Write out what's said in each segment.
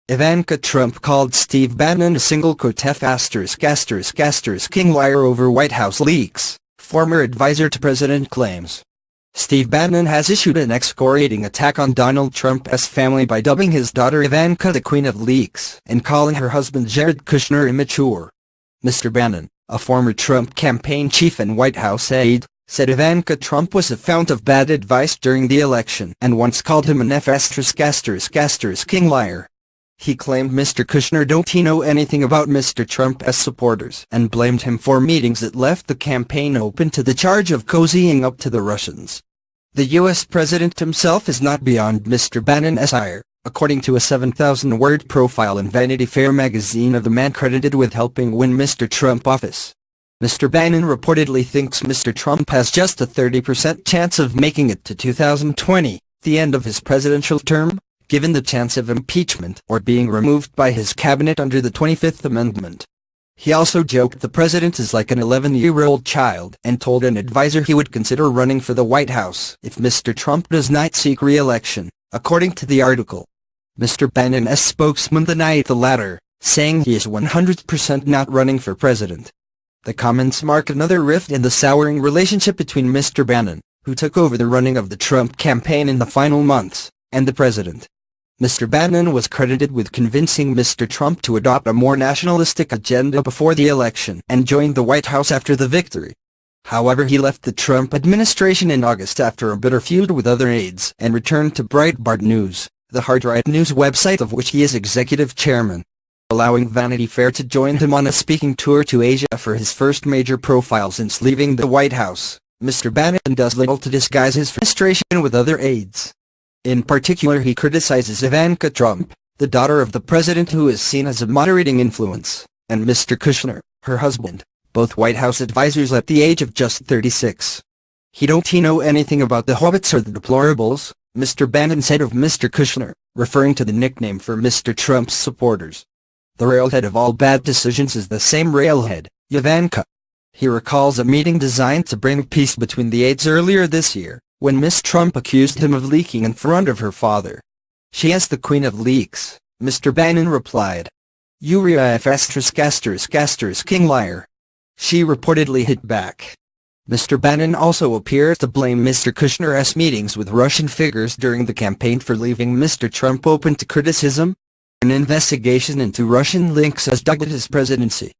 Ivanka Trump called Steve Bannon a single quote king liar over White House leaks, former advisor to president claims. Steve Bannon has issued an excoriating attack on Donald Trump's family by dubbing his daughter Ivanka the Queen of Leaks and calling her husband Jared Kushner immature. Mr Bannon, a former Trump campaign chief and White House aide, said Ivanka Trump was a fount of bad advice during the election and once called him an king liar. He claimed Mr Kushner don't know anything about Mr Trump's supporters and blamed him for meetings that left the campaign open to the charge of cozying up to the Russians. The U.S. president himself is not beyond Mr Bannon's ire, according to a 7,000-word profile in Vanity Fair magazine of the man credited with helping win Mr Trump office. Mr Bannon reportedly thinks Mr Trump has just a 30% chance of making it to 2020, the end of his presidential term, given the chance of impeachment or being removed by his cabinet under the 25th Amendment. He also joked the president is like an 11-year-old child and told an advisor he would consider running for the White House if Mr. Trump does not seek re-election, according to the article. Mr. Bannon's spokesman denied the latter, saying he is 100% not running for president. The comments mark another rift in the souring relationship between Mr. Bannon, who took over the running of the Trump campaign in the final months, and the president. Mr. Bannon was credited with convincing Mr. Trump to adopt a more nationalistic agenda before the election and joined the White House after the victory. However, he left the Trump administration in August after a bitter feud with other aides and returned to Breitbart News, the hard-right news website of which he is executive chairman, allowing Vanity Fair to join him on a speaking tour to Asia for his first major profile since leaving the White House. Mr. Bannon does little to disguise his frustration with other aides. In particular, he criticizes Ivanka Trump, the daughter of the president who is seen as a moderating influence, and Mr. Kushner, her husband, both White House advisors at the age of just 36. He don't know anything about the hobbits or the deplorables, Mr. Bannon said of Mr. Kushner, referring to the nickname for Mr. Trump's supporters. The railhead of all bad decisions is the same railhead, Ivanka. He recalls a meeting designed to bring peace between the aides earlier this year, when Miss Trump accused him of leaking in front of her father. She is the Queen of Leaks, Mr. Bannon replied. You're king liar. She reportedly hit back. Mr. Bannon also appears to blame Mr. Kushner's meetings with Russian figures during the campaign for leaving Mr. Trump open to criticism. An investigation into Russian links has dug at his presidency.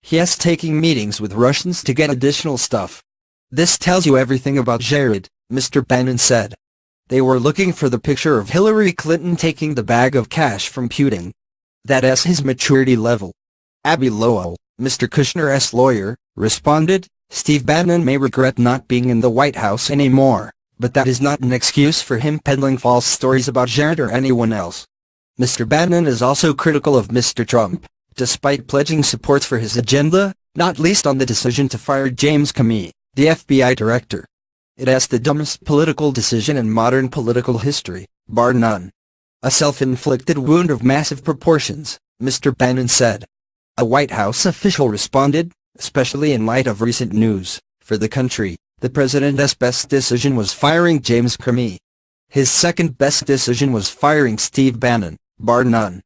He is taking meetings with Russians to get additional stuff. This tells you everything about Jared, Mr. Bannon said. They were looking for the picture of Hillary Clinton taking the bag of cash from Putin. That's his maturity level. Abby Lowell, Mr. Kushner's lawyer, responded, Steve Bannon may regret not being in the White House anymore, but that is not an excuse for him peddling false stories about Jared or anyone else. Mr. Bannon is also critical of Mr. Trump, despite pledging support for his agenda, not least on the decision to fire James Comey, the FBI director. It is the dumbest political decision in modern political history, bar none. A self-inflicted wound of massive proportions, Mr. Bannon said. A White House official responded, especially in light of recent news, for the country, the president's best decision was firing James Comey. His second best decision was firing Steve Bannon, bar none.